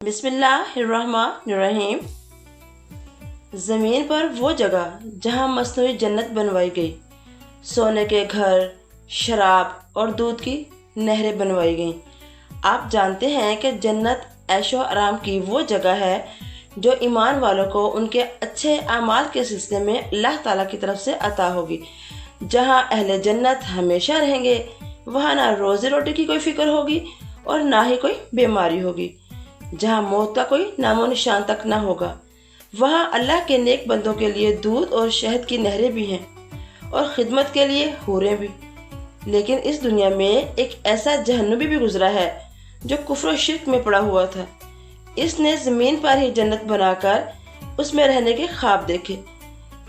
بسم اللہ الرحمن الرحیم۔ زمین پر وہ جگہ جہاں مصنوعی جنت بنوائی گئی، سونے کے گھر، شراب اور دودھ کی نہریں بنوائی گئیں۔ آپ جانتے ہیں کہ جنت عیش و آرام کی وہ جگہ ہے جو ایمان والوں کو ان کے اچھے اعمال کے سلسلے میں اللہ تعالیٰ کی طرف سے عطا ہوگی۔ جہاں اہل جنت ہمیشہ رہیں گے، وہاں نہ روزی روٹی کی کوئی فکر ہوگی اور نہ ہی کوئی بیماری ہوگی۔ جہاں موت کا کوئی نام و نشان تک نہ ہوگا، وہاں اللہ کے نیک بندوں کے لیے دودھ اور شہد کی نہریں بھی ہیں اور خدمت کے لیے حوریں بھی۔ لیکن اس دنیا میں ایک ایسا جہنمی بھی گزرا ہے جو کفر و شرک میں پڑا ہوا تھا۔ اس نے زمین پر ہی جنت بنا کر اس میں رہنے کے خواب دیکھے۔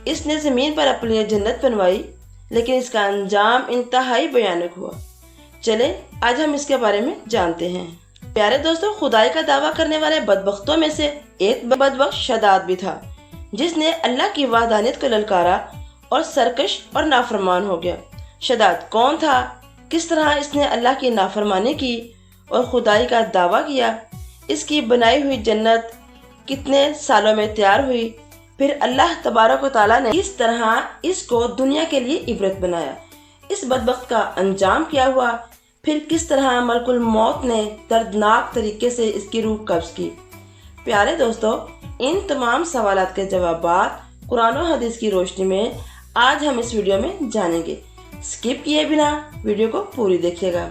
اس نے زمین پر اپنے لیے جنت بنوائی، لیکن اس کا انجام انتہائی بھیانک ہوا۔ چلے آج ہم اس کے بارے میں جانتے ہیں۔ پیارے دوستو، خدائی کا دعویٰ کرنے والے بدبختوں میں سے ایک بدبخت شداد بھی تھا، جس نے اللہ کی وحدانیت کو للکارا اور سرکش اور نافرمان ہو گیا۔ شداد کون تھا؟ کس طرح اس نے اللہ کی نافرمانی کی اور خدائی کا دعویٰ کیا؟ اس کی بنائی ہوئی جنت کتنے سالوں میں تیار ہوئی؟ پھر اللہ تبارک و تعالیٰ نے کس طرح اس کو دنیا کے لیے عبرت بنایا؟ اس بدبخت کا انجام کیا ہوا؟ پھر کس طرح ملک الموت نے دردناک طریقے سے اس کی روح قبض کی؟ پیارے دوستو، ان تمام سوالات کے جوابات قرآن و حدیث کی روشنی میں آج ہم اس ویڈیو میں جانیں گے۔ سکپ کیے بنا ویڈیو کو پوری دیکھیے گا۔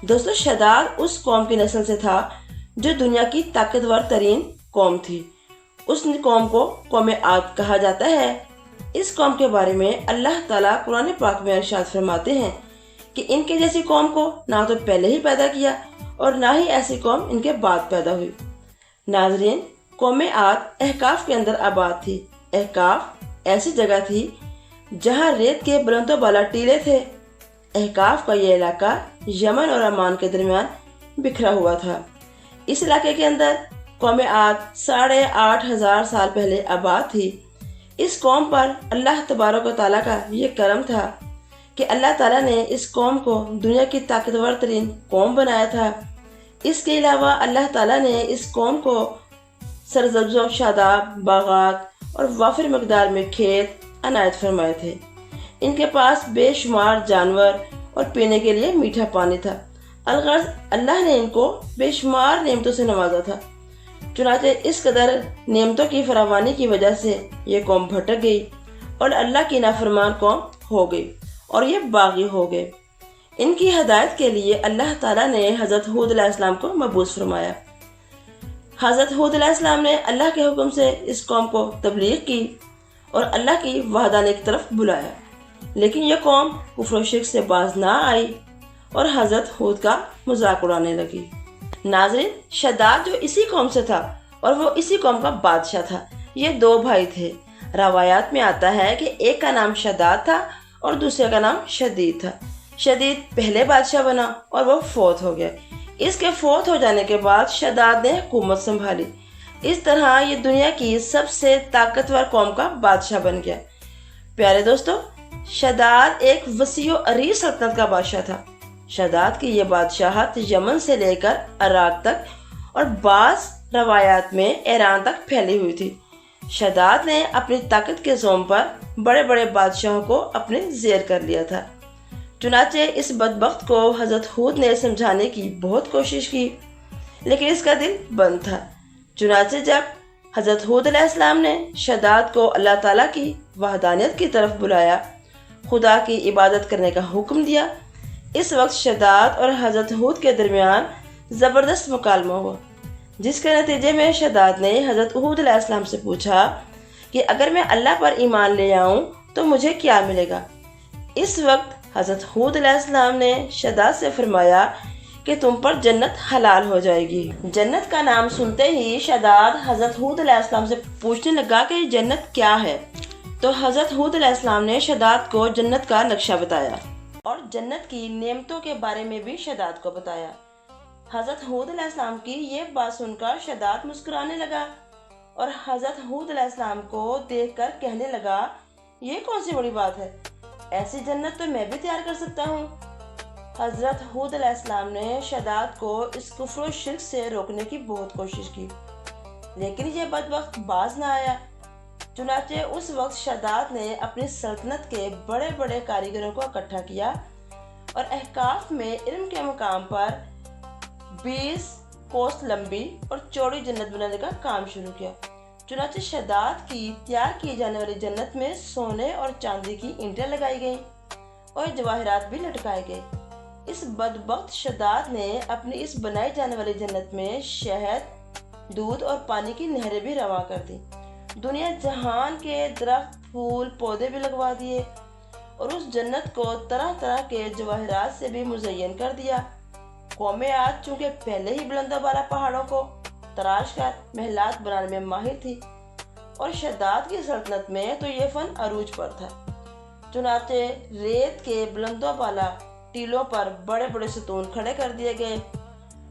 دوستو، شداد اس قوم کی نسل سے تھا جو دنیا کی طاقتور ترین قوم تھی۔ اس قوم کو قوم عاد کہا جاتا ہے۔ اس قوم کے بارے میں اللہ تعالیٰ قرآن پاک میں ارشاد فرماتے ہیں کہ ان کے جیسی قوم کو نہ تو پہلے ہی پیدا کیا اور نہ ہی ایسی قوم ان کے بعد پیدا ہوئی۔ ناظرین، قوم عاد احقاف کے اندر آباد تھی۔ احقاف ایسی جگہ تھی جہاں ریت کے بلند و بالا ٹیلے تھے۔ احقاف کا یہ علاقہ یمن اور عمان کے درمیان بکھرا ہوا تھا۔ اس علاقے کے اندر قوم عاد 8,500 سال پہلے آباد تھی۔ اس قوم پر اللہ تبارک و تعالیٰ کا یہ کرم تھا کہ اللہ تعالیٰ نے اس قوم کو دنیا کی طاقتور ترین قوم بنایا تھا۔ اس کے علاوہ اللہ تعالیٰ نے اس قوم کو سرسبز و شاداب باغات اور وافر مقدار میں کھیت عنایت فرمائے تھے۔ ان کے پاس بے شمار جانور اور پینے کے لیے میٹھا پانی تھا۔ الغرض اللہ نے ان کو بے شمار نعمتوں سے نوازا تھا۔ چنانچہ اس قدر نعمتوں کی فراوانی کی وجہ سے یہ قوم بھٹک گئی اور اللہ کی نافرمان قوم ہو گئی اور یہ باغی ہو گئے۔ ان کی ہدایت کے لیے اللہ تعالیٰ نے حضرت ہود علیہ السلام کو مبعوث فرمایا۔ حضرت ہود علیہ السلام نے اللہ کے حکم سے اس قوم کو تبلیغ کی اور اللہ کی وحدانیت کی طرف بلایا، لیکن یہ قوم کفر و شرک سے باز نہ آئی اور حضرت ہود کا مذاق اڑانے لگی۔ ناظرین، شداد جو اسی قوم سے تھا اور وہ اسی قوم کا بادشاہ تھا۔ یہ دو بھائی تھے۔ روایات میں آتا ہے کہ ایک کا نام شداد تھا اور دوسرے کا نام شدید تھا۔ شدید پہلے بادشاہ بنا اور وہ فوت ہو گیا۔ اس کے فوت ہو جانے کے بعد شداد نے حکومت سنبھالی۔ اس طرح یہ دنیا کی سب سے طاقتور قوم کا بادشاہ بن گیا۔ پیارے دوستو، شداد ایک وسیع و عریض سلطنت کا بادشاہ تھا۔ شداد کی یہ بادشاہت یمن سے لے کر عراق تک اور بعض روایات میں ایران تک پھیلی ہوئی تھی۔ شداد نے اپنی طاقت کے زوم پر بڑے بڑے بادشاہوں کو اپنے زیر کر لیا تھا۔ چنانچہ اس بدبخت کو حضرت ہود نے سمجھانے کی بہت کوشش کی، لیکن اس کا دل بند تھا۔ چنانچہ جب حضرت ہود علیہ السلام نے شداد کو اللہ تعالیٰ کی وحدانیت کی طرف بلایا، خدا کی عبادت کرنے کا حکم دیا، اس وقت شداد اور حضرت ہود کے درمیان زبردست مکالمہ ہوا، جس کے نتیجے میں شداد نے حضرت ہود علیہ السلام سے پوچھا کہ اگر میں اللہ پر ایمان لے آؤں تو مجھے کیا ملے گا؟ اس وقت حضرت ہود علیہ السلام نے شداد سے فرمایا کہ تم پر جنت حلال ہو جائے گی۔ جنت کا نام سنتے ہی شداد حضرت ہود علیہ السلام سے پوچھنے لگا کہ یہ جنت کیا ہے؟ تو حضرت ہود علیہ السلام نے شداد کو جنت کا نقشہ بتایا اور جنت کی نعمتوں کے بارے میں بھی شداد کو بتایا۔ حضرت ہود علیہ السلام کی یہ بات سن کر شداد مسکرانے لگا اور حضرت ہود علیہ السلام کو دیکھ کر کہنے لگا، یہ کون سی بڑی بات ہے؟ ایسی جنت تو میں بھی تیار کر سکتا ہوں۔ حضرت ہود علیہ السلام نے شداد کو اس کفر و شرک سے روکنے کی بہت کوشش کی، لیکن یہ بدبخت باز نہ آیا۔ چنانچہ اس وقت شداد نے اپنی سلطنت کے بڑے بڑے کاریگروں کو اکٹھا کیا اور احقاف میں علم کے مقام پر 20 کوس لمبی اور چوڑی جنت بنانے کا کام شروع کیا۔ چنانچہ شداد کی تیار کی جانے والی جنت میں سونے اور چاندی کی اینٹیں لگائی گئیں اور جواہرات بھی لٹکائے گئے۔ اس بدبخت شداد نے اپنی اس بنائی جانے والی جنت میں شہد، دودھ اور پانی کی نہریں بھی رواں کر دی۔ دنیا جہان کے درخت، پھول، پودے بھی لگوا دیے اور اس جنت کو طرح طرح کے جواہرات سے بھی مزین کر دیا۔ قوم عاد چونکہ پہلے ہی بلند و بالا پہاڑوں کو تراش کر محلات بنانے میں ماہر تھی اور شداد کی سلطنت میں تو یہ فن عروج پر تھا، چنانچہ ریت کے بلند و بالا ٹیلوں پر بڑے بڑے ستون کھڑے کر دیے گئے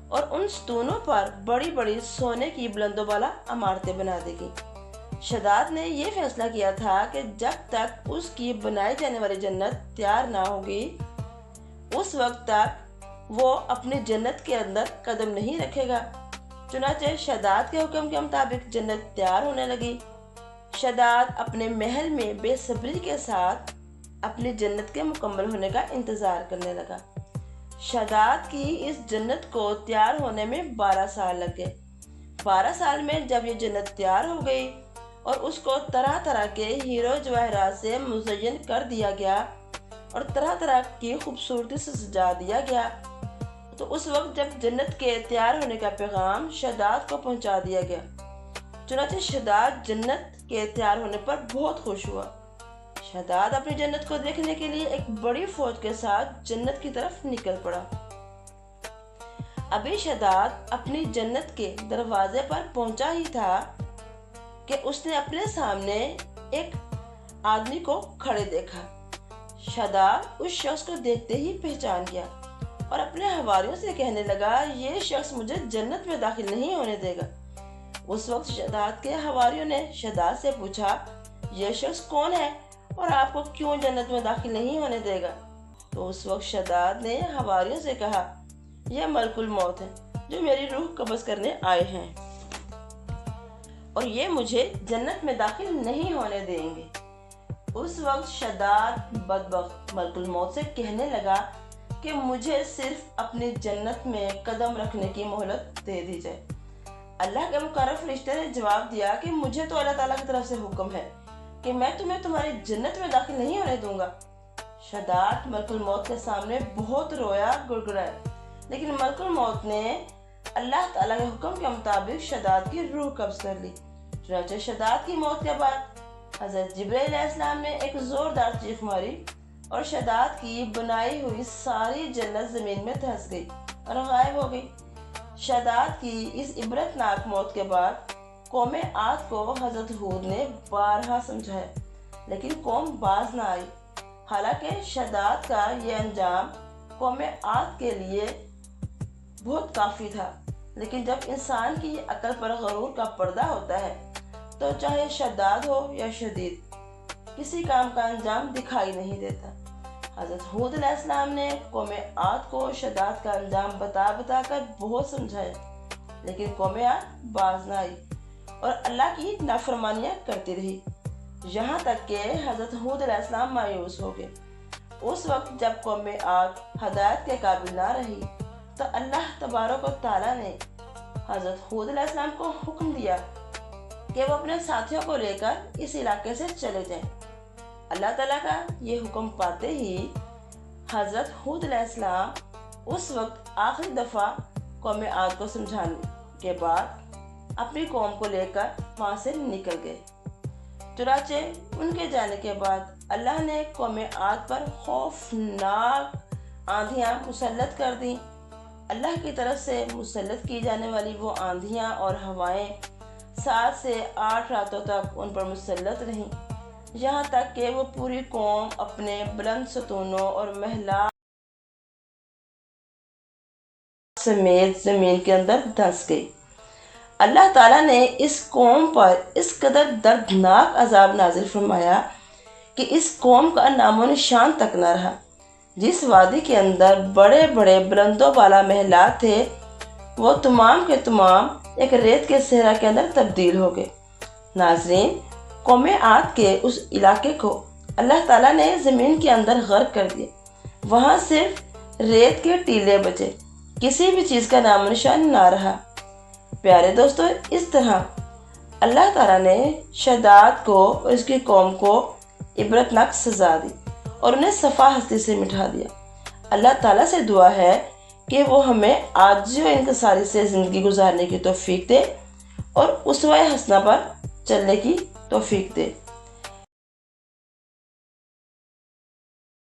اور ان ستونوں پر بڑی بڑی سونے کی بلند و بالا عمارتیں بنا دی گئیں۔ شداد نے یہ فیصلہ کیا تھا کہ جب تک اس کی بنائی جانے والی جنت تیار نہ ہوگی، اس وقت تک وہ اپنی جنت کے اندر قدم نہیں رکھے گا۔ چنانچہ شداد کے حکم کے مطابق جنت تیار ہونے لگی۔ شداد اپنے محل میں بے صبری کے ساتھ اپنی جنت کے مکمل ہونے کا انتظار کرنے لگا۔ شداد کی اس جنت کو تیار ہونے میں 12 سال لگ گئے۔ 12 سال میں جب یہ جنت تیار ہو گئی اور اس کو طرح طرح کے ہیرو جواہرات سے مزین کر دیا گیا اور طرح طرح کی خوبصورتی سے سجا دیا گیا، تو اس وقت جب جنت کے تیار ہونے کا پیغام شداد کو پہنچا دیا گیا، چنانچہ شداد جنت کے تیار ہونے پر بہت خوش ہوا۔ شداد اپنی جنت کو دیکھنے کے لیے ایک بڑی فوج کے ساتھ جنت کی طرف نکل پڑا۔ ابھی شداد اپنی جنت کے دروازے پر پہنچا ہی تھا کہ اس نے اپنے سامنے ایک آدمی کو کھڑے دیکھا۔ شداد اس شخص کو دیکھتے ہی پہچان گیا اور اپنے حواریوں سے کہنے لگا، یہ شخص مجھے جنت میں داخل نہیں ہونے دے گا۔ اس وقت شداد کے حواریوں نے شداد سے پوچھا، یہ شخص کون ہے اور آپ کو کیوں جنت میں داخل نہیں ہونے دے گا؟ تو اس وقت شداد نے حواریوں سے کہا، یہ ملک الموت ہے جو میری روح قبض کرنے آئے ہیں اور یہ مجھے جنت میں داخل نہیں ہونے دیں گے۔ اس وقت شداد بدبخت ملک الموت سے کہنے لگا کہ مجھے صرف اپنی جنت میں قدم رکھنے کی مہلت دے دی جائے۔ اللہ کے مقرر فرشتے نے جواب دیا کہ مجھے تو اللہ تعالیٰ کی طرف سے حکم ہے کہ میں تمہیں تمہاری جنت میں داخل نہیں ہونے دوں گا۔ شداد ملک الموت کے سامنے بہت رویا، گڑگڑایا، لیکن ملک الموت نے اللہ تعالیٰ کے حکم کے مطابق شداد کی روح قبض کر لی۔ چنانچہ شداد کی موت کے بعد حضرت جبرائیل علیہ السلام نے ایک زوردار چیخ ماری اور شداد کی بنائی ہوئی ساری جنت زمین میں دھنس گئی اور غائب ہو گئی۔ شداد کی اس عبرتناک موت کے بعد قوم عاد کو حضرت ہود نے بارہا سمجھایا، لیکن قوم باز نہ آئی۔ حالانکہ شداد کا یہ انجام قوم عاد کے لیے بہت کافی تھا، لیکن جب انسان کی عقل پر غرور کا پردہ ہوتا ہے تو چاہے شداد ہو یا شدید، کسی کام کا انجام دکھائی نہیں دیتا۔ حضرت ہود علیہ السلام نے قوم عاد کو شداد کا انجام بتا بتا کر بہت سمجھایا، لیکن قوم عاد باز نہ آئی اور اللہ کی نافرمانیاں کرتی رہی، یہاں تک کہ حضرت ہود علیہ السلام مایوس ہو گئے۔ اس وقت جب قوم عاد ہدایت کے قابل نہ رہی تو اللہ تبارک و تعالیٰ نے حضرت ہود علیہ السلام کو حکم دیا کہ وہ اپنے ساتھیوں کو لے کر اس علاقے سے چلے جائیں۔ اللہ تعالیٰ کا یہ حکم پاتے ہی حضرت ہود علیہ السلام اس وقت آخری دفعہ قوم عاد کو سمجھانے کے بعد اپنی قوم کو لے کر وہاں سے نکل گئے۔ چنانچہ ان کے جانے کے بعد اللہ نے قوم عاد پر خوفناک آندھیاں مسلط کر دیں۔ اللہ کی طرف سے مسلط کی جانے والی وہ آندھیاں اور ہوائیں 7 سے 8 راتوں تک ان پر مسلط رہیں، یہاں تک کہ وہ پوری قوم اپنے بلند ستونوں اور محلات سمیت زمین کے اندر دھنس گئی۔ اللہ تعالیٰ نے اس قوم پر اس قدر دردناک عذاب نازل فرمایا کہ اس قوم کا نام و نشان تک نہ رہا۔ جس وادی کے اندر بڑے بڑے بلند و بالا محلات تھے وہ تمام کے تمام ایک ریت کے صحرا کے اندر تبدیل ہو گئے۔ ناظرین، قوم عاد کے اس علاقے کو اللہ تعالیٰ نے زمین کے اندر غرق کر دیا۔ وہاں صرف ریت کے ٹیلے بچے، کسی بھی چیز کا نام و نشان نہ رہا۔ پیارے دوستو، اس طرح اللہ تعالیٰ نے شداد کو اور اس کی قوم کو عبرتناک سزا دی اور انہیں صفا ہستی سے مٹا دیا۔ اللہ تعالیٰ سے دعا ہے کہ وہ ہمیں عاجزی و انکساری سے زندگی گزارنے کی توفیق دے اور اسوہ حسنہ پر چلنے کی توفیق دے۔